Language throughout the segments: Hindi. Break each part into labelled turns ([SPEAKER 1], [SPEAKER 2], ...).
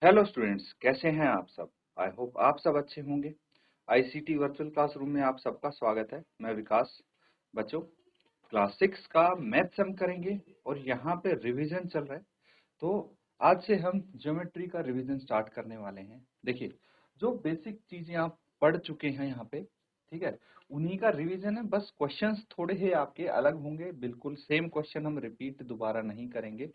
[SPEAKER 1] हेलो स्टूडेंट्स, कैसे हैं आप सब। आई होप आप सब अच्छे होंगे। आईसीटी वर्चुअल क्लासरूम में आप सबका स्वागत है। मैं विकास। बच्चों, क्लास 6 का मैथ्स हम करेंगे और यहाँ पे रिवीजन चल रहा है। तो आज से हम ज्योमेट्री का रिवीजन स्टार्ट करने वाले हैं। देखिए, जो बेसिक चीजें आप पढ़ चुके हैं यहाँ पे, ठीक है, उन्हीं का रिवीजन है। बस क्वेश्चंस थोड़े ही आपके अलग होंगे, बिल्कुल सेम क्वेश्चन हम रिपीट दोबारा नहीं करेंगे,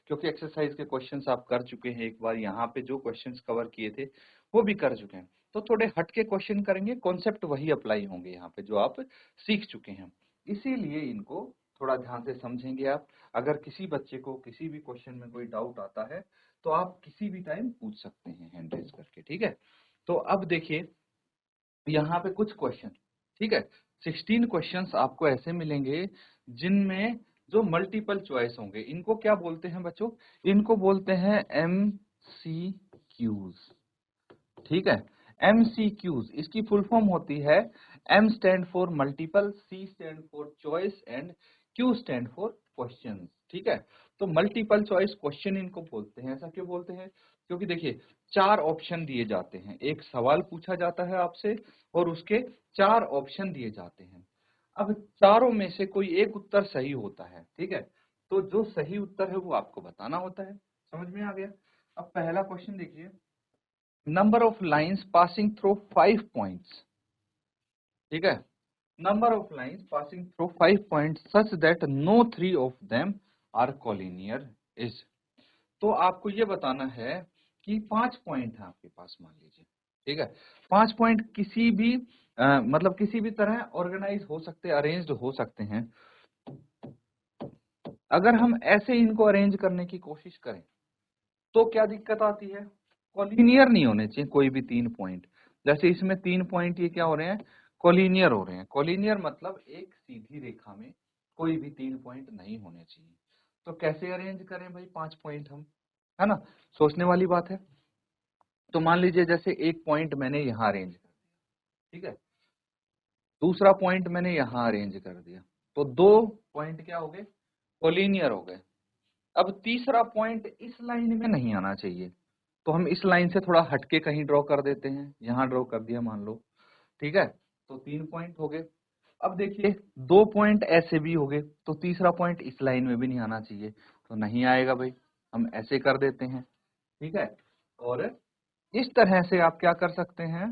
[SPEAKER 1] क्योंकि एक्सरसाइज के क्वेश्चंस आप कर चुके हैं एक बार। यहाँ पे जो क्वेश्चंस कवर किए थे वो भी कर चुके हैं, तो थोड़े हट के क्वेश्चन करेंगे। कॉन्सेप्ट वही अप्लाई होंगे यहाँ पे जो आप सीख चुके हैं, इसीलिए इनको थोड़ा ध्यान से समझेंगे आप। अगर किसी बच्चे को किसी भी क्वेश्चन में कोई डाउट आता है तो आप किसी भी टाइम पूछ सकते हैं हैंड रेज करके, ठीक है। तो अब देखिए यहाँ पे कुछ क्वेश्चन, ठीक है, 16 क्वेश्चंस आपको ऐसे मिलेंगे जिनमें जो मल्टीपल चॉइस होंगे। इनको क्या बोलते हैं बच्चों? इनको बोलते हैं MCQs, ठीक है। MCQs, इसकी फुल फॉर्म होती है M stand for multiple, C stand for choice and Q stand for question, ठीक है। तो मल्टीपल चॉइस क्वेश्चन इनको बोलते हैं। ऐसा क्यों बोलते हैं? क्योंकि देखिए, 4 ऑप्शन दिए जाते हैं, एक सवाल पूछा जाता है आपसे और उसके 4 ऑप्शन दिए जाते हैं। अब चारों में से कोई एक उत्तर सही होता है, ठीक है। तो जो सही उत्तर है वो आपको बताना होता है। समझ में आ गया? अब पहला क्वेश्चन देखिए, number of lines passing through 5 points, ठीक है। Number of lines passing through 5 points such that no 3 of them are collinear is. तो आपको ये बताना है कि 5 पॉइंट है आपके पास, मान लीजिए, ठीक है। 5 पॉइंट किसी भी मतलब किसी भी तरह ऑर्गेनाइज हो सकते, अरेंज्ड हो सकते हैं। अगर हम ऐसे इनको अरेंज करने की कोशिश करें तो क्या दिक्कत आती है? कॉलिनियर नहीं होने चाहिए कोई भी 3 पॉइंट। जैसे इसमें 3 पॉइंट ये क्या हो रहे हैं? कॉलिनियर हो रहे हैं। कॉलिनियर मतलब एक सीधी रेखा में कोई भी 3 पॉइंट नहीं होने चाहिए। तो कैसे अरेंज करें भाई 5 पॉइंट हम, है ना? सोचने वाली बात है। तो मान लीजिए जैसे एक पॉइंट मैंने यहाँ अरेंज कर दिया, ठीक है, दूसरा पॉइंट मैंने यहाँ अरेंज कर दिया, तो 2 पॉइंट क्या हो गए? कॉलिनियर हो गए। अब तीसरा पॉइंट इस लाइन में नहीं आना चाहिए, तो हम इस लाइन से थोड़ा हटके कहीं ड्रॉ कर देते हैं। यहाँ ड्रॉ कर दिया मान लो, ठीक है। तो 3 पॉइंट हो गए। अब देखिए 2 पॉइंट ऐसे भी हो गए, तो तीसरा पॉइंट इस लाइन में भी नहीं आना चाहिए, तो नहीं आएगा भाई। हम ऐसे कर देते हैं, ठीक है। और इस तरह से आप क्या कर सकते हैं,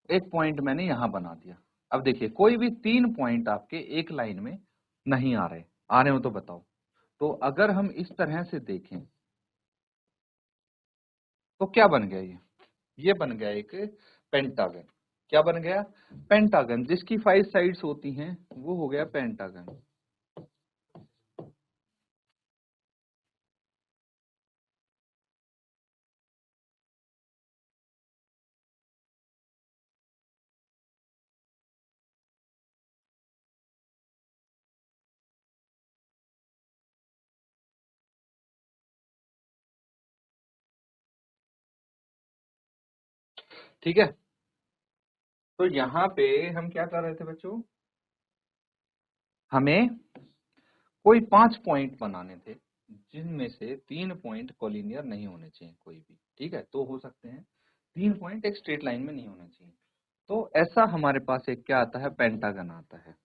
[SPEAKER 1] एक पॉइंट मैंने यहां बना दिया। अब देखिए कोई भी 3 पॉइंट आपके एक लाइन में नहीं आ रहे हो तो बताओ। तो अगर हम इस तरह से देखें तो क्या बन गया? ये बन गया एक पेंटागन। क्या बन गया? पेंटागन, जिसकी 5 साइड्स होती हैं वो हो गया पेंटागन। ठीक है। तो यहाँ पे हम क्या कर रहे थे बच्चों, हमें कोई 5 पॉइंट बनाने थे जिनमें से 3 पॉइंट कोलिनियर नहीं होने चाहिए कोई भी, ठीक है। तो हो सकते हैं 3 पॉइंट एक स्ट्रेट लाइन में नहीं होने चाहिए। तो ऐसा हमारे पास एक क्या आता है, पेंटागन आता है।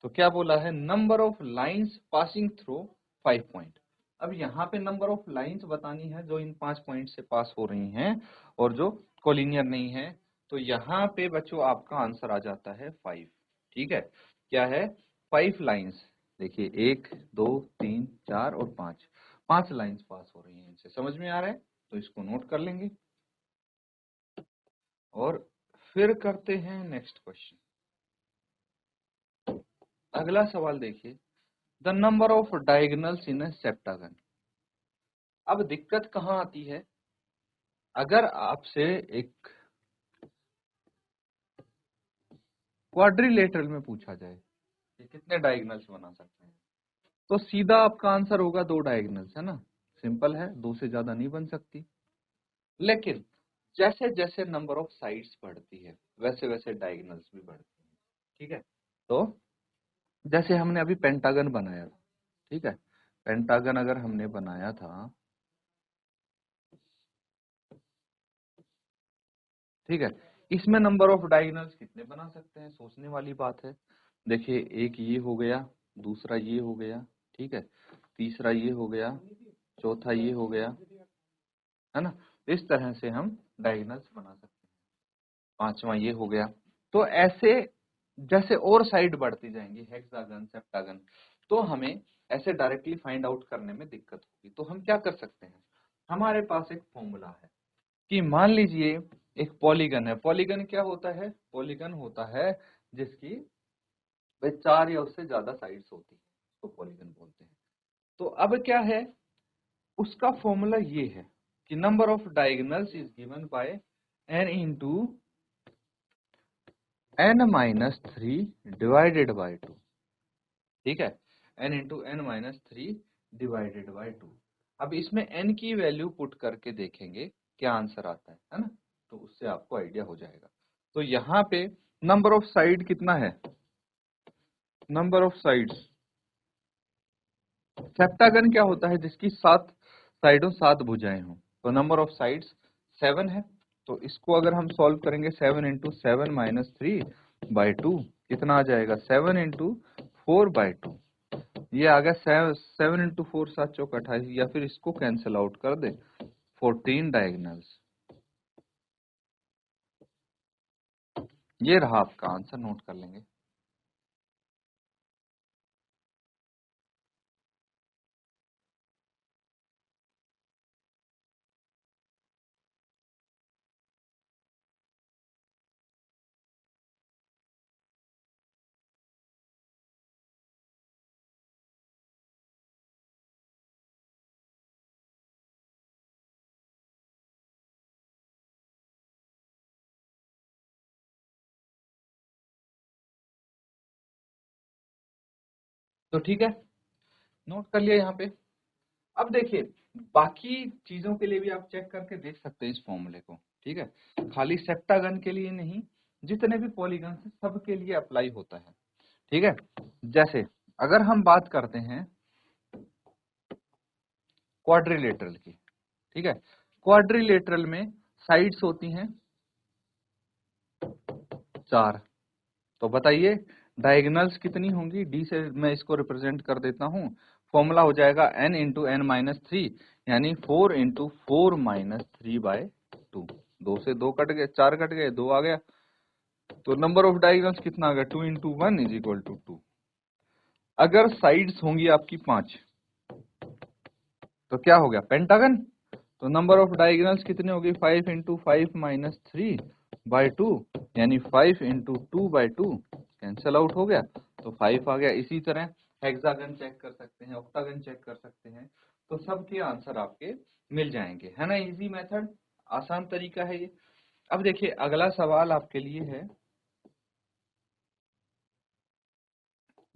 [SPEAKER 1] तो क्या बोला है, number of lines passing through 5 point. अब यहाँ पे नंबर ऑफ लाइंस बतानी है जो इन 5 पॉइंट से पास हो रही हैं और जो कोलिनियर नहीं है। तो यहाँ पे बच्चों आपका आंसर आ जाता है 5, ठीक है। क्या है? 5 लाइंस। देखिए 1 2 3 4 और 5, 5 लाइंस पास हो रही हैं इनसे। समझ में आ रहा है? तो इसको नोट कर लेंगे और फिर करते हैं नेक्स्ट क्वेश्चन। अगला सवाल देखिए, the number of diagonals in a septagon. अब दिक्कत कहाँ आती है, अगर आपसे एक क्वाड्रिलेटरल में पूछा जाए कि कितने डायगोनल्स बना सकते हैं, तो सीधा आपका आंसर होगा 2 डायगोनल्स, है ना। सिंपल है, 2 से ज्यादा नहीं बन सकती। लेकिन जैसे जैसे नंबर ऑफ साइड्स बढ़ती है वैसे वैसे डायगोनल्स भी बढ़ती है, ठीक है। तो जैसे हमने अभी पेंटागन बनाया था, ठीक है, पेंटागन अगर हमने बनाया था ठीक है। इसमें नंबर ऑफ डायगोनल्स कितने बना सकते हैं, सोचने वाली बात है। देखिए एक ये हो गया, दूसरा ये हो गया, ठीक है, तीसरा ये हो गया, चौथा ये हो गया, है ना। इस तरह से हम डायगोनल्स बना सकते हैं। पांचवा ये हो गया। तो ऐसे जैसे और साइड बढ़ती जाएंगी, हेक्सागन, सेप्टागन, तो हमें ऐसे डायरेक्टली फाइंड आउट करने में दिक्कत होगी। तो हम क्या कर सकते हैं, हमारे पास एक फॉर्मूला है कि मान लीजिए एक पॉलीगन है। पॉलीगन क्या होता है, पॉलीगन होता है जिसकी भाई 4 या उससे ज्यादा साइड्स होती है, तो पॉलीगन बोलते हैं। तो अब क्या है, उसका फॉर्मूला ये है कि number of diagonals is given by n into n-3 divided by 2। ठीक है, n into n-3 divided by 2। अब इसमें n की वैल्यू पुट करके देखेंगे क्या आंसर आता है ना, तो उससे आपको आइडिया हो जाएगा। तो यहाँ पे नंबर ऑफ साइड कितना है, नंबर ऑफ साइड्स, सेप्टागन क्या होता है जिसकी 7 साइडों 7 भुजाएं हों, तो नंबर ऑफ साइड्स 7 है। तो इसको अगर हम सॉल्व करेंगे 7 इंटू 7-3/2 कितना आ जाएगा, 7 इंटू 4/2। ये आ गया 7 इंटू 4 7 चौक 28, या फिर इसको कैंसिल आउट कर दे 14 डायगोनल्स। ये रहा आपका आंसर, नोट कर लेंगे। तो ठीक है, नोट कर लिया यहाँ पे। अब देखिए बाकी चीजों के लिए भी आप चेक करके देख सकते हैं इस फॉर्मूले को, ठीक है, खाली सेप्टागन के लिए नहीं, जितने भी पॉलीगन है सबके लिए अप्लाई होता है। ठीक है, जैसे अगर हम बात करते हैं क्वाड्रिलेटरल की, ठीक है, क्वाड्रिलेटरल में साइड्स होती हैं 4। तो बताइए डायगोनल्स कितनी होंगी, डी से मैं इसको रिप्रेजेंट कर देता हूं। फॉर्मूला हो जाएगा n इंटू n-3, यानी 4 इंटू 4-3/2। 2 से 2 कट गए, 4 कट गए, 2 आ गया। तो नंबर ऑफ डायगोनल्स कितना आ गया, 2 इंटू 1 इज इक्वल टू 2। अगर साइड्स होंगी आपकी 5 तो क्या हो गया, पेंटागन। तो नंबर ऑफ डायगोनल्स कितने होगी, 5 इंटू 5-3/2, यानी 5 इंटू 2/2, कैंसल आउट हो गया, तो 5 आ गया। इसी तरह हेक्सागन चेक कर सकते हैं, ऑक्टागन चेक कर सकते हैं, तो सबके आंसर आपके मिल जाएंगे, है ना। इजी मेथड, आसान तरीका है ये। अब देखिए अगला सवाल आपके लिए है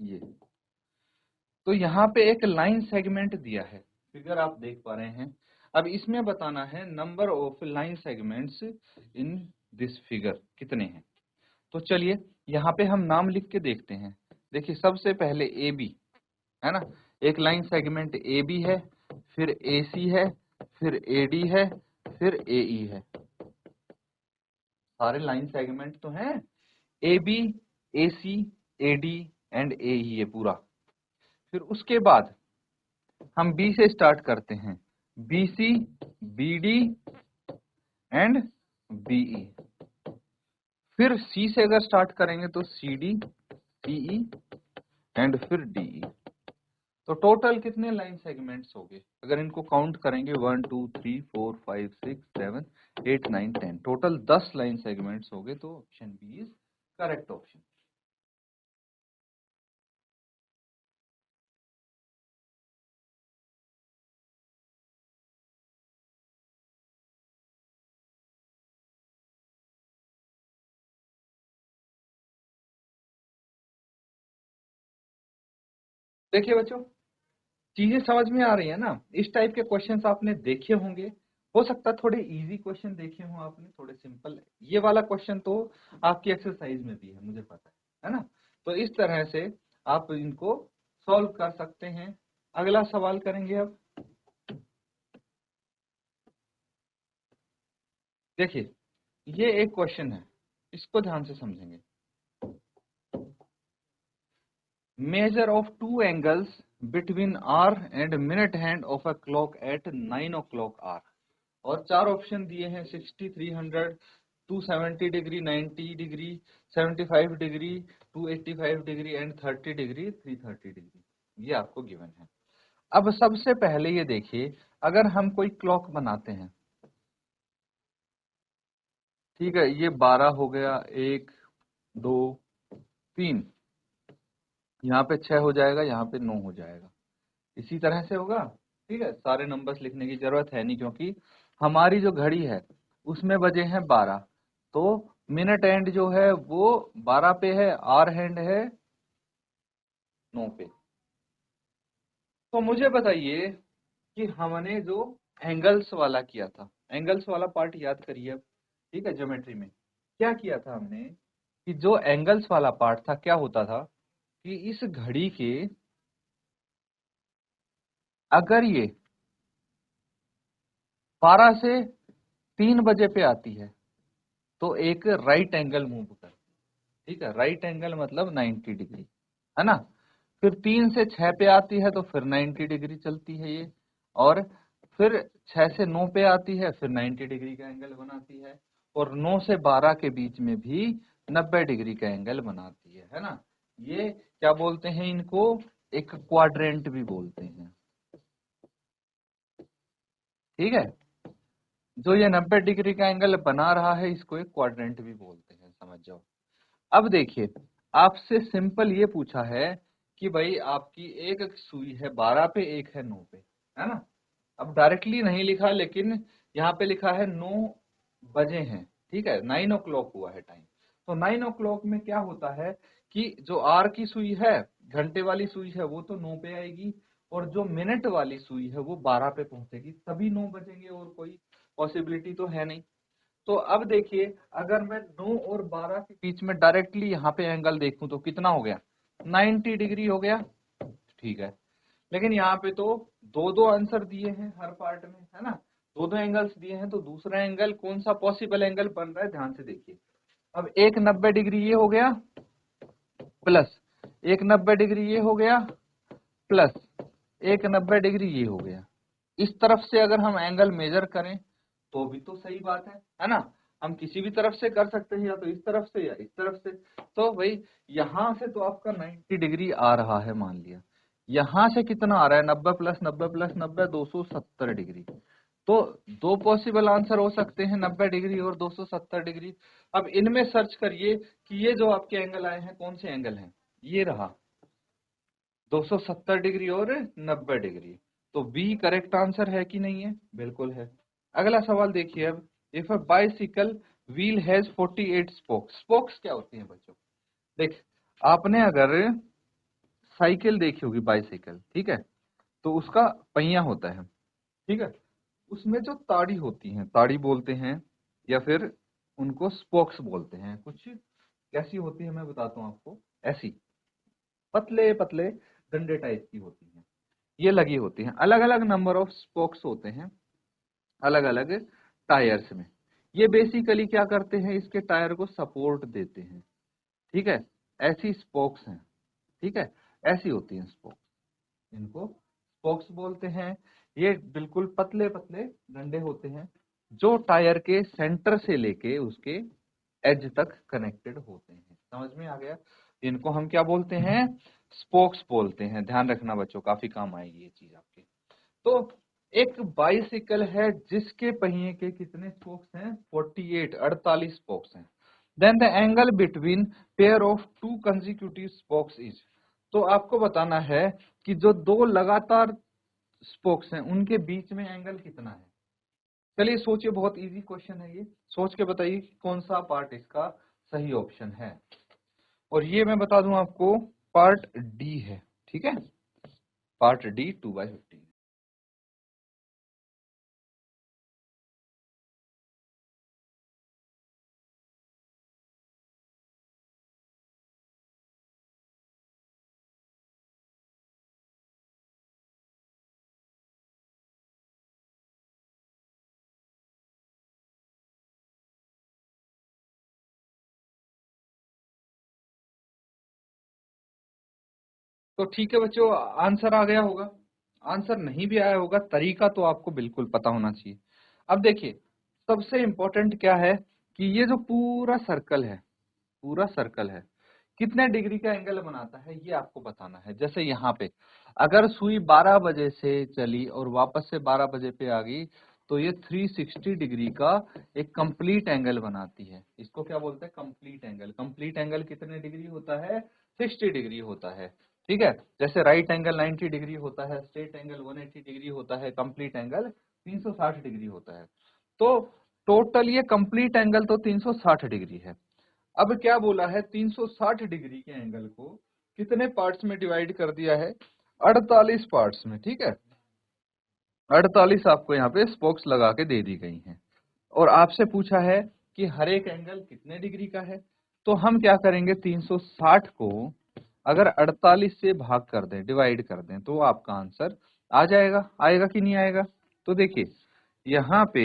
[SPEAKER 1] ये। तो यहाँ पे एक लाइन सेगमेंट दिया है, फिगर आप देख पा रहे हैं। अब इसमें बताना है number of line segments in this figure कितने हैं। तो चलिए यहाँ पे हम नाम लिख के देखते हैं। देखिए सबसे पहले ए बी, है ना, एक लाइन सेगमेंट ए बी है, फिर ए सी है, फिर ए डी है, फिर ए ई है। सारे लाइन सेगमेंट तो हैं, A B, A C, A D and A E है पूरा। फिर उसके बाद हम बी से स्टार्ट करते हैं, B C, B D and B E. फिर सी से अगर स्टार्ट करेंगे तो C D, C E and फिर डी ई। तो टोटल कितने लाइन सेगमेंट्स हो गए, अगर इनको काउंट करेंगे 1 2 3 4 5 6 7 8 9 10, टोटल 10 लाइन सेगमेंट्स हो गए। तो option B is correct option. देखिए बच्चों, चीजें समझ में आ रही है ना। इस टाइप के क्वेश्चंस आपने देखे होंगे, हो सकता है थोड़े इजी क्वेश्चन देखे हो आपने, थोड़े सिंपल। ये वाला क्वेश्चन तो आपकी एक्सरसाइज में भी है, मुझे पता है ना। तो इस तरह से आप इनको सॉल्व कर सकते हैं। अगला सवाल करेंगे अब। देखिए ये एक क्वेश्चन है, इसको ध्यान से समझेंगे। Measure of two angles between hour and minute hand of a clock at 9 o'clock are. और चार ऑप्शन दिए हैं, 60, 300, 270 degree, 90 degree, 75 degree, 285 degree and 30 degree, 330 degree. ये आपको गिवन है। अब सबसे पहले ये देखिए, अगर हम कोई क्लॉक बनाते हैं, ठीक है, ये 12 हो गया, 1, 2, 3, यहाँ पे 6 हो जाएगा, यहाँ पे 9 हो जाएगा, इसी तरह से होगा। ठीक है, सारे नंबर्स लिखने की जरूरत है नहीं, क्योंकि हमारी जो घड़ी है उसमें बजे हैं 12, तो मिनट एंड जो है वो 12 पे है, आर हैंड है 9 पे। तो मुझे बताइए कि हमने जो एंगल्स वाला किया था, एंगल्स वाला पार्ट याद करिए अब। ठीक है, ज्योमेट्री में क्या किया था हमने, कि जो एंगल्स वाला पार्ट था, क्या होता था कि इस घड़ी के अगर ये 12 से 3 बजे पे आती है तो एक राइट एंगल मूव कर, ठीक है, राइट एंगल मतलब 90 डिग्री, है ना। फिर 3 से 6 पे आती है तो फिर 90 डिग्री चलती है ये, और फिर 6 से 9 पे आती है, फिर 90 डिग्री का एंगल बनाती है, और 9 से 12 के बीच में भी 90 डिग्री का एंगल बनाती है ना। ये क्या बोलते हैं इनको, एक क्वाड्रेंट भी बोलते हैं। ठीक है, जो ये 90 डिग्री का एंगल बना रहा है इसको एक क्वाड्रेंट भी बोलते हैं, समझ जाओ। अब देखिए, आपसे सिंपल ये पूछा है कि भाई आपकी एक सुई है 12 पे, एक है 9 पे, है ना। अब डायरेक्टली नहीं लिखा, लेकिन यहाँ पे लिखा है 9 बजे हैं, ठीक है, 9 o'clock हुआ है टाइम। तो 9 o'clock में क्या होता है कि जो आर की सुई है, घंटे वाली सुई है, वो तो 9 पे आएगी, और जो मिनट वाली सुई है वो 12 पे पहुंचेगी, तभी 9 बजेंगे, और कोई पॉसिबिलिटी तो है नहीं। तो अब देखिए, अगर मैं 9 और 12 के बीच में डायरेक्टली यहाँ पे एंगल देखूं तो कितना हो गया, 90 डिग्री हो गया। ठीक है, लेकिन यहाँ पे तो दो दो आंसर दिए हैं हर पार्ट में, है ना, दो दो एंगल्स दिए हैं, तो दूसरा एंगल कौन सा पॉसिबल एंगल बन रहा है, ध्यान से देखिए। अब एक 90 डिग्री ये हो गया, प्लस एक 90 डिग्री ये हो गया, प्लस एक 90 डिग्री ये हो गया। इस तरफ से अगर हम एंगल मेजर करें तो भी तो सही बात है ना। हम किसी भी तरफ से कर सकते हैं, या तो इस तरफ से या इस तरफ से। तो भाई यहां से तो आपका 90 डिग्री आ रहा है, मान लिया। यहां से कितना आ रहा है, 90 प्लस 90 प्लस 90, 270 डिग्री। तो दो पॉसिबल आंसर हो सकते हैं, 90 डिग्री और 270 डिग्री। अब इनमें सर्च करिए कि ये जो आपके एंगल आए हैं कौन से एंगल हैं। ये रहा 270 डिग्री और 90 डिग्री। तो बी करेक्ट आंसर है कि नहीं है, बिल्कुल है। अगला सवाल देखिए अब, if a bicycle wheel has 48 spokes. Spokes क्या होती हैं बच्चों, देख, आपने अगर साइकिल देखी होगी, बाइसिकल, ठीक है, तो उसका पहिया होता है, ठीक है, उसमें जो ताड़ी होती है, ताड़ी बोलते हैं, या फिर उनको स्पोक्स बोलते हैं, कुछ कैसी होती है मैं बताता हूँ आपको, ऐसी पतले पतले डंडे टाइप की होती हैं, ये लगी होती हैं। अलग अलग नंबर ऑफ स्पोक्स होते हैं अलग अलग टायर्स में। ये बेसिकली क्या करते हैं, इसके टायर को सपोर्ट देते हैं, ठीक है, ऐसी स्पोक्स हैं, ठीक है, ऐसी होती हैं स्पोक्स, इनको स्पोक्स बोलते हैं। ये बिल्कुल पतले पतले डंडे होते हैं, जो टायर के सेंटर से लेके उसके एज तक कनेक्टेड होते हैं। समझ में आ गया, इनको हम क्या बोलते हैं, स्पोक्स बोलते हैं। ध्यान रखना बच्चों, काफी काम आएगी ये चीज आपके। तो एक बाइसिकल है जिसके पहिए के कितने स्पोक्स हैं, 48, 48 स्पोक्स हैं। Then the angle between pair of two consecutive spokes is. तो आपको बताना है कि जो दो लगातार स्पोक्स हैं उनके बीच में एंगल कितना है। चलिए सोचिए, बहुत इजी क्वेश्चन है ये, सोच के बताइए कि कौन सा पार्ट इसका सही ऑप्शन है। और ये मैं बता दूं आपको, पार्ट डी है, ठीक है, पार्ट डी 2/15। तो ठीक है बच्चों, आंसर आ गया होगा। आंसर नहीं भी आया होगा, तरीका तो आपको बिल्कुल पता होना चाहिए। अब देखिए, सबसे इम्पोर्टेंट क्या है कि ये जो पूरा सर्कल है, पूरा सर्कल है, कितने डिग्री का एंगल बनाता है ये आपको बताना है। जैसे यहाँ पे अगर सुई 12 बजे से चली और वापस से 12 बजे पे आ गई, तो ये 360 डिग्री का एक कंप्लीट एंगल बनाती है। इसको क्या बोलते हैं? Complete angle. कंप्लीट एंगल कितने डिग्री होता है? 60 डिग्री होता है। ठीक है, जैसे राइट एंगल 90 डिग्री होता है, स्ट्रेट एंगल 180 डिग्री होता है, कंप्लीट एंगल 360 डिग्री होता है। तो टोटल ये कंप्लीट एंगल तो 360 डिग्री है। अब क्या बोला है, 360 डिग्री के एंगल को कितने पार्ट्स में डिवाइड कर दिया है? 48 पार्ट्स में। ठीक है, 48 आपको यहाँ पे स्पोक्स लगा के दे दी गई हैं। और आपसे पूछा है कि हर एक एंगल कितने डिग्री का है। तो हम क्या करेंगे, 360 को अगर 48 से भाग कर दें, डिवाइड कर दें, तो आपका आंसर आ जाएगा। आएगा कि नहीं आएगा? तो देखिए यहाँ पे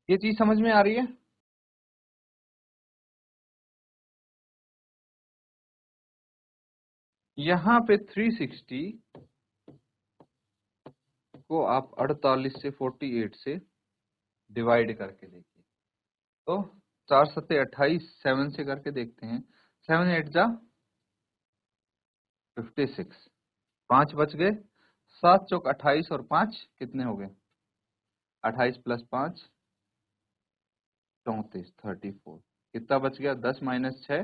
[SPEAKER 1] ये चीज समझ में आ रही है? यहाँ पे 360 को आप 48 से 48 से डिवाइड करके देखिए, तो 4 सत्ते 28, 7 से करके देखते हैं। 7 8 जा 56, 5 बच गए, 7 चौक 28 और 5 कितने हो गए? 28 प्लस 5 34, 34। कितना बच गया? 10 माइनस 6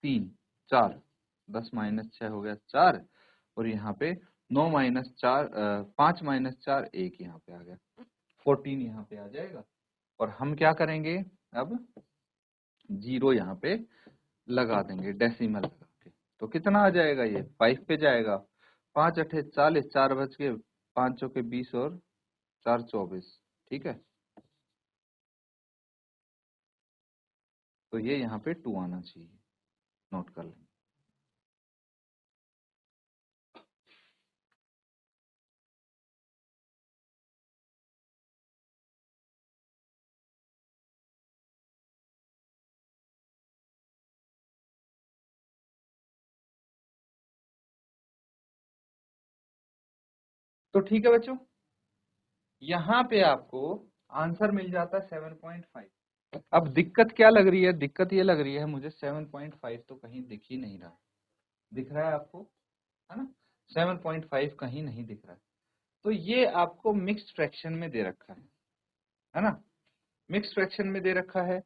[SPEAKER 1] 3 4, 10 माइनस 6 हो गया 4, और यहाँ पे 9 माइनस 4 5 माइनस 4 1 यहाँ पे आ गया, 14 यहाँ पे आ जाएगा। और हम क्या करेंगे, अब 0 यहाँ पे लगा देंगे, डेसिमल लगा के। तो कितना आ जाएगा? ये 5 पे जाएगा। 5 अठे 40, 4 बच के 5 चौके 20 और 4 24। ठीक है, तो ये यहाँ पे 2 आना चाहिए, नोट कर लें। तो ठीक है बच्चों, यहाँ पे आपको आंसर मिल जाता है 7.5। अब दिक्कत क्या लग रही है? दिक्कत ये लग रही है मुझे 7.5 तो कहीं दिख ही नहीं रहा। दिख रहा है आपको? है ना, 7.5 कहीं नहीं दिख रहा है। तो ये आपको मिक्स्ड फ्रैक्शन में दे रखा है ना, मिक्स्ड फ्रैक्शन में दे रखा है।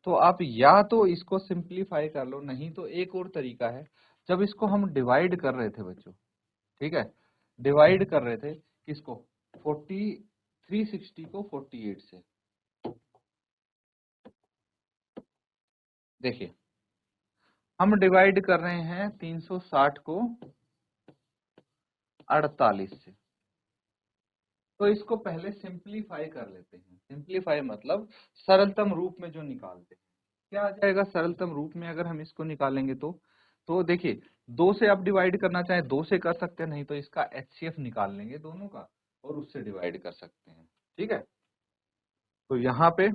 [SPEAKER 1] तो आप या तो इसको सिंप्लीफाई कर लो, नहीं तो एक और तरीका है। जब इसको हम डिवाइड कर रहे थे बच्चों, ठीक है, डिवाइड कर रहे थे किसको? 40, 360 को 48 से। देखिए हम डिवाइड कर रहे हैं 360 को 48 से, तो इसको पहले सिंप्लीफाई कर लेते हैं। सिंप्लीफाई मतलब सरलतम रूप में जो निकालते हैं, क्या आ जाएगा सरलतम रूप में अगर हम इसको निकालेंगे? तो देखिए 2 से आप डिवाइड करना चाहें 2 से कर सकते हैं, नहीं तो इसका एचसीएफ निकाल लेंगे दोनों का और उससे डिवाइड कर सकते हैं। ठीक है, तो यहाँ पे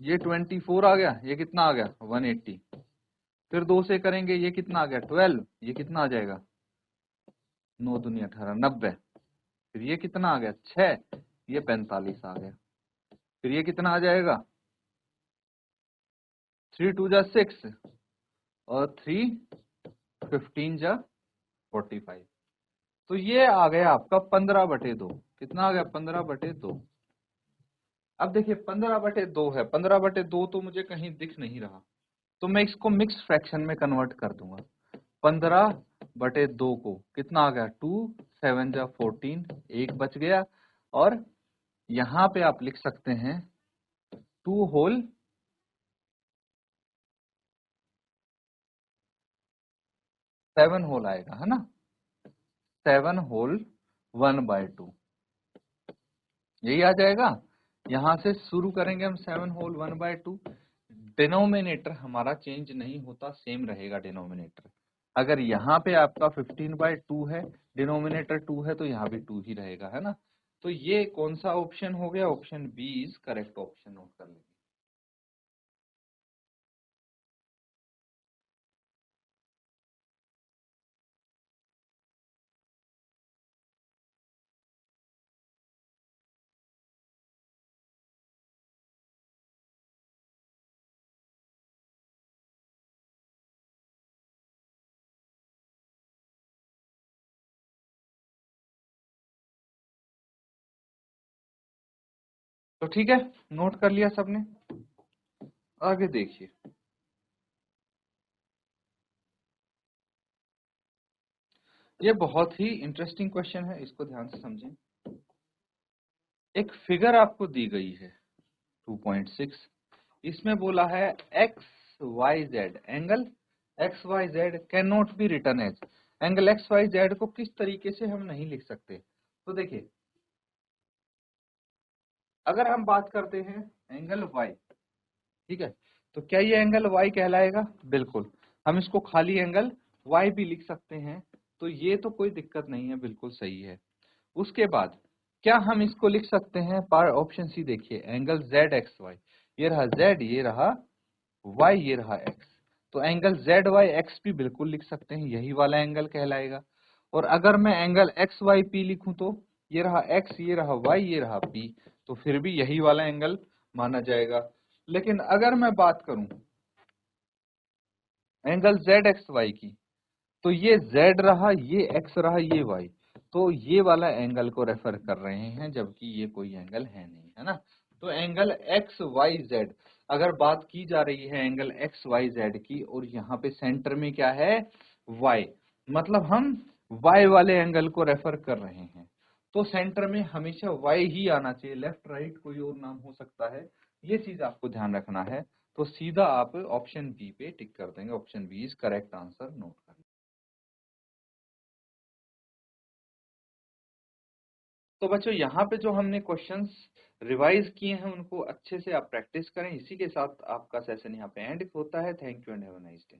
[SPEAKER 1] ये 24 आ गया, ये कितना आ गया? 180। फिर 2 से करेंगे, ये कितना आ गया? 12। ये कितना आ जाएगा? 9 दूनी 18, 90। फिर ये कितना आ गया? 6, ये 45 आ गया। फिर ये कितना आ जाएगा? 3 2 जा 6 और 3 15 जा 45। तो ये आ गया आपका 15/2। कितना आ गया? 15/2। अब देखिए 15/2 है, 15/2 तो मुझे कहीं दिख नहीं रहा, तो मैं इसको मिक्स फ्रैक्शन में कन्वर्ट कर दूंगा। 15/2 को कितना आ गया? 2 7 जा 14, एक बच गया। और यहाँ पे आप लिख सकते हैं 2 होल 7 होल आएगा, है ना, 7 होल 1/2, यही आ जाएगा। यहां से शुरू करेंगे हम 7 होल 1/2। डिनोमिनेटर हमारा चेंज नहीं होता, सेम रहेगा डिनोमिनेटर। अगर यहाँ पे आपका 15/2 है, डिनोमिनेटर 2 है, तो यहाँ भी 2 ही रहेगा, है ना। तो ये कौन सा ऑप्शन हो गया? Option B is correct option, note कर लेंगे। तो ठीक है, नोट कर लिया सबने। आगे देखिए, ये बहुत ही इंटरेस्टिंग क्वेश्चन है, इसको ध्यान से समझें। एक फिगर आपको दी गई है 2.6, इसमें बोला है X Y Z angle X Y Z can not be written as, angle X Y Z को किस तरीके से हम नहीं लिख सकते। तो देखिए, अगर हम बात करते हैं एंगल वाई, ठीक है, तो क्या ये एंगल वाई कहलाएगा? बिल्कुल, हम इसको खाली एंगल वाई भी लिख सकते हैं, तो ये तो कोई दिक्कत नहीं है, बिल्कुल सही है। उसके बाद क्या हम इसको लिख सकते हैं? पार ऑप्शन सी देखिए, एंगल जेड एक्स वाई, ये रहा जेड, ये रहा वाई, ये रहा एक्स, तो एंगल जेड वाई एक्स भी बिल्कुल लिख सकते हैं, यही वाला एंगल कहलाएगा। और अगर मैं एंगल एक्स वाई पी लिखूं तो ये रहा एक्स, ये रहा वाई, ये रहा पी, तो फिर भी यही वाला एंगल माना जाएगा। लेकिन अगर मैं बात करूं एंगल जेड एक्स वाई की, तो ये z रहा, ये x रहा, ये y, तो ये वाला एंगल को रेफर कर रहे हैं, जबकि ये कोई एंगल है नहीं, है ना। तो एंगल x y z, अगर बात की जा रही है एंगल x y z की, और यहाँ पे सेंटर में क्या है? y, मतलब हम y वाले एंगल को रेफर कर रहे हैं, तो सेंटर में हमेशा y ही आना चाहिए, लेफ्ट राइट कोई और नाम हो सकता है, ये चीज आपको ध्यान रखना है। तो सीधा आप ऑप्शन बी पे टिक कर देंगे, option B is correct answer, note कर। तो बच्चों, यहाँ पे जो हमने क्वेश्चंस रिवाइज किए हैं उनको अच्छे से आप प्रैक्टिस करें। इसी के साथ आपका सेशन यहाँ पे एंड होता है। Thank you and have a nice day.